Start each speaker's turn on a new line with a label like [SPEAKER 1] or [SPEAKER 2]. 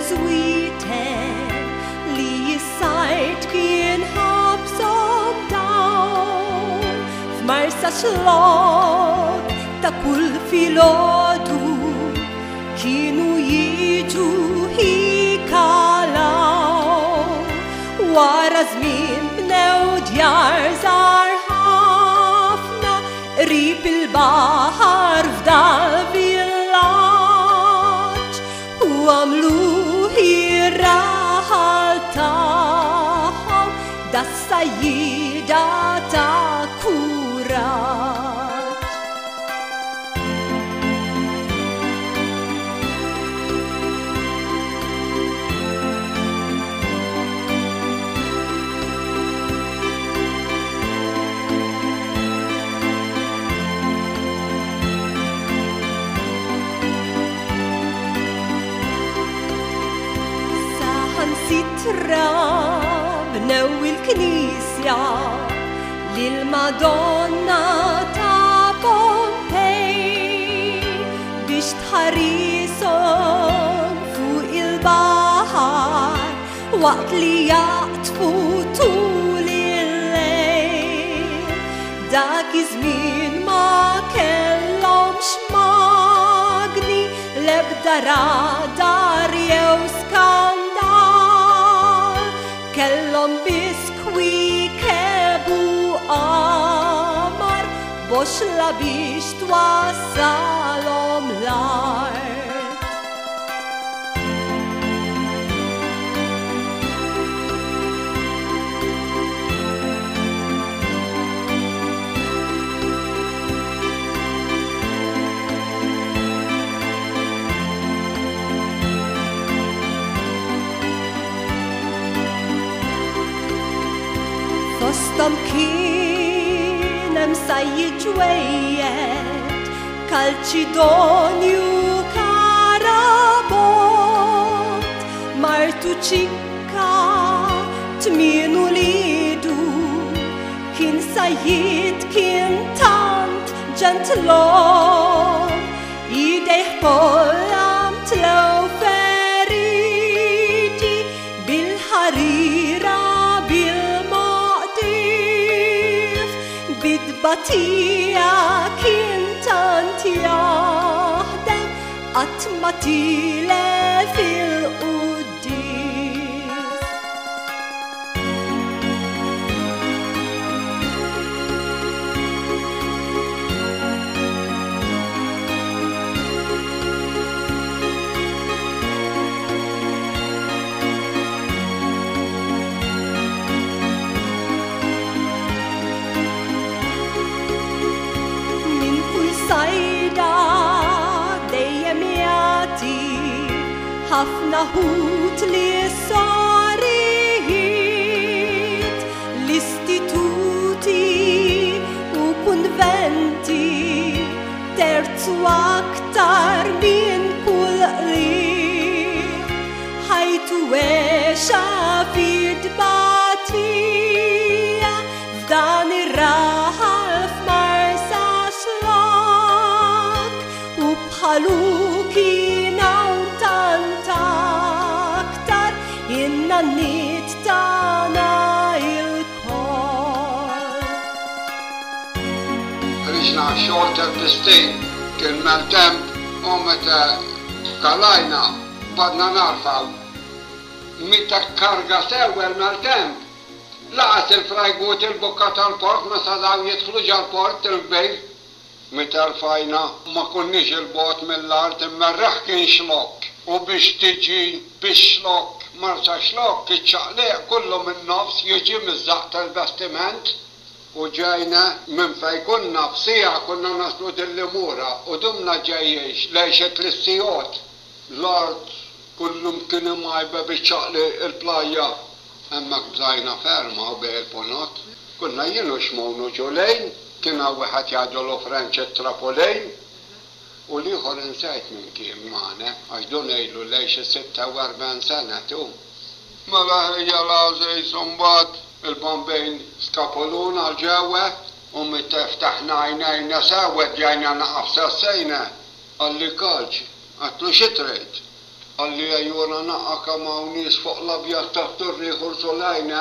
[SPEAKER 1] sweeten li jissajt kien ħabsom dawn f'marsa xlok ta' kull filgħodu kienu jiġu jikalaw wara żmien bnew djar żgħar ħafna qrib il-baħar f'dal villaġġ u għamluh ir-raħal tagħhom das-sajjieda ta' kuraġġ. Sitra bnew il-Knisja lill-Madonna ta' Pompej biex tħarrishom fuq il-baħar waqt li jaqtfu tul il-lejl. Dak iż-żmien ma kellhomx magni l-ebda radar jew kellhom biskwi kebu qamar boxla biex twassalhom l-art. Fosthom kien hemm sajjied ġwejjed Kalċidonju Karabot Martuċikka tmienu lidu kien sajjied kien tant ġentlon idejh kollha mtlew feriti bil-ħarira bidbatija kien tant jaħdem qatt ma tilef il-qudies. Sajda dejjem jagħti ħafna ħut li sarijiet l-istituti u kunventi terzu aktar min kull qliq ħajtu għexa fid-batija f'dan ir-raħal f'Marsa bħalu kien hawn tant aktar in-nannit tagħna il-koll.
[SPEAKER 2] Ħriġna x-xogħol tal-Pistin kien mal-temp u meta kalajna badna narfaw meta karga sewwel mal-temp laqat il-frajgut il-bukka tal-port meta dawn jidħlu ġal-port il-bejt. Meta rfajna ma konniex il-bot mill-art imma reħ kien xlok u biex tiġi biex xlok marsa xlok iċċaqliq kullu minn nofs jiġi miż-żaq tal-bastiment u ġejna minn fejn kunna f'sija kunna naslu dil-limura u dumna ġejjiex lejxet l-istijot l-art kullum kien imajba biex ċaqliq il-plajja imma bżajna ferma u bej il-ponot kunna jienu xmownu ġolejn kien wieħed jgħidu l-Franċ it-Trapolejn u liħor insejt minn kien magħna għax dun ilu lejx 46 sena tu. Mela hija l-għażejs imbagħad il-bombejn skapoluna l-ġewwa u meta ftaħna għajnejna sewwa ġejna naqaf sassejna għalli kalċ għatlu xi trid. Għalli għajjuna naqqa ma' unis fuq l-abjad ta' turri ħurżolajna